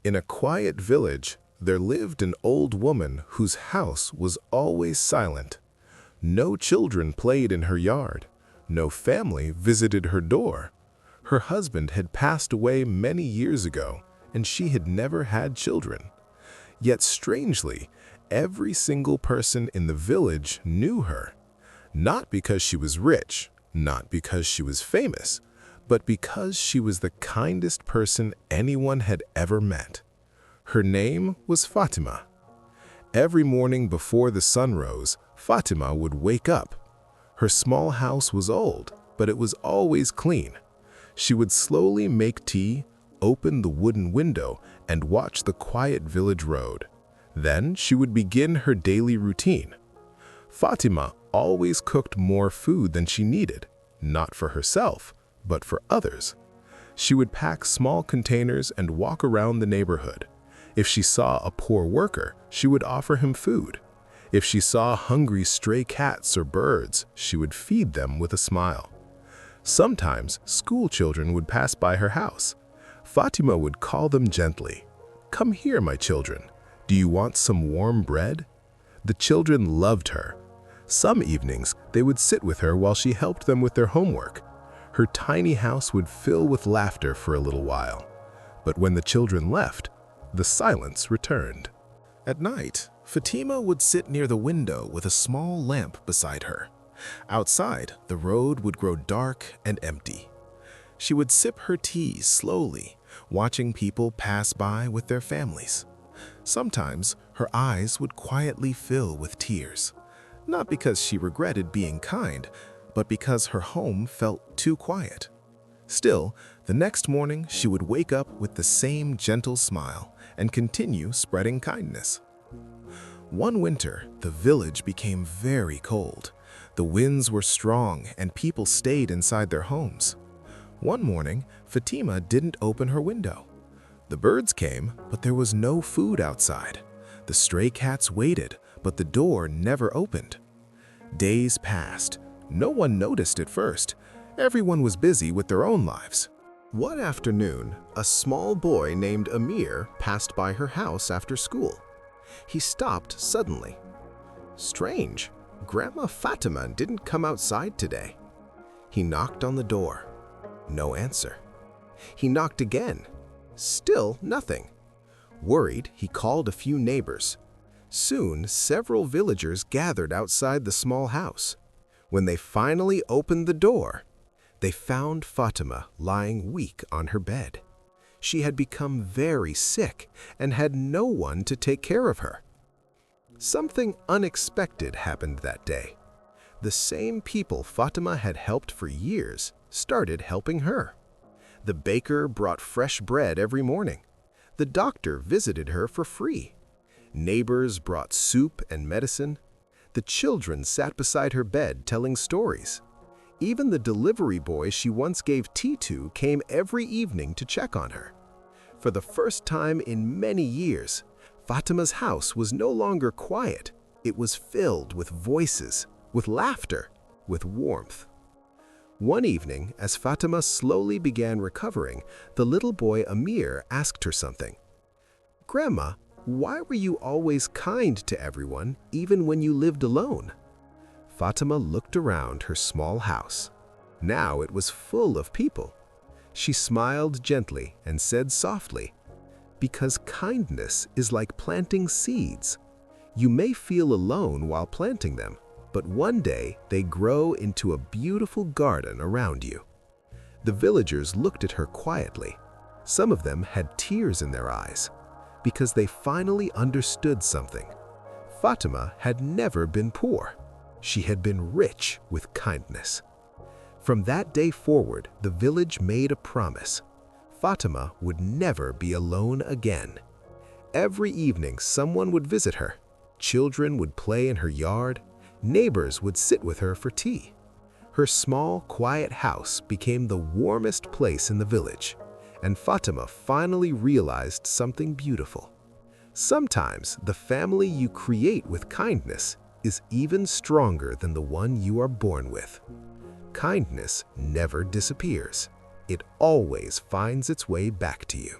In a quiet village, there lived an old woman whose house was always silent. No children played in her yard. No family visited her door. Her husband had passed away many years ago, and she had never had children. Yet strangely, every single person in the village knew her. Not because she was rich, not because she was famous, but because she was the kindest person anyone had ever met. Her name was Fatima. Every morning before the sun rose, Fatima would wake up. Her small house was old, but it was always clean. She would slowly make tea, open the wooden window, and watch the quiet village road. Then she would begin her daily routine. Fatima always cooked more food than she needed, not for herself, but for others. She would pack small containers and walk around the neighborhood. If she saw a poor worker, she would offer him food. If she saw hungry stray cats or birds, she would feed them with a smile. Sometimes school children would pass by her house. Fatima would call them gently. "Come here, my children. Do you want some warm bread?" The children loved her. Some evenings, they would sit with her while she helped them with their homework. Her tiny house would fill with laughter for a little while. But when the children left, the silence returned. At night, Fatima would sit near the window with a small lamp beside her. Outside, the road would grow dark and empty. She would sip her tea slowly, watching people pass by with their families. Sometimes, her eyes would quietly fill with tears, not because she regretted being kind, but because her home felt too quiet. Still, the next morning she would wake up with the same gentle smile and continue spreading kindness. One winter, the village became very cold. The winds were strong and people stayed inside their homes. One morning, Fatima didn't open her window. The birds came, but there was no food outside. The stray cats waited, but the door never opened. Days passed. No one noticed at first. Everyone was busy with their own lives. One afternoon, a small boy named Amir passed by her house after school. He stopped suddenly. Strange, Grandma Fatima didn't come outside today. He knocked on the door. No answer. He knocked again. Still nothing. Worried, he called a few neighbors. Soon, several villagers gathered outside the small house. When they finally opened the door, they found Fatima lying weak on her bed. She had become very sick and had no one to take care of her. Something unexpected happened that day. The same people Fatima had helped for years started helping her. The baker brought fresh bread every morning. The doctor visited her for free. Neighbors brought soup and medicine. The children sat beside her bed telling stories. Even the delivery boy she once gave tea to came every evening to check on her. For the first time in many years, Fatima's house was no longer quiet. It was filled with voices, with laughter, with warmth. One evening, as Fatima slowly began recovering, the little boy Amir asked her something. "Grandma, why were you always kind to everyone, even when you lived alone?" Fatima looked around her small house. Now it was full of people. She smiled gently and said softly, "Because kindness is like planting seeds. You may feel alone while planting them, but one day they grow into a beautiful garden around you." The villagers looked at her quietly. Some of them had tears in their eyes, because they finally understood something. Fatima had never been poor. She had been rich with kindness. From that day forward, the village made a promise. Fatima would never be alone again. Every evening, someone would visit her. Children would play in her yard. Neighbors would sit with her for tea. Her small, quiet house became the warmest place in the village, and Fatima finally realized something beautiful. Sometimes the family you create with kindness is even stronger than the one you are born with. Kindness never disappears. It always finds its way back to you.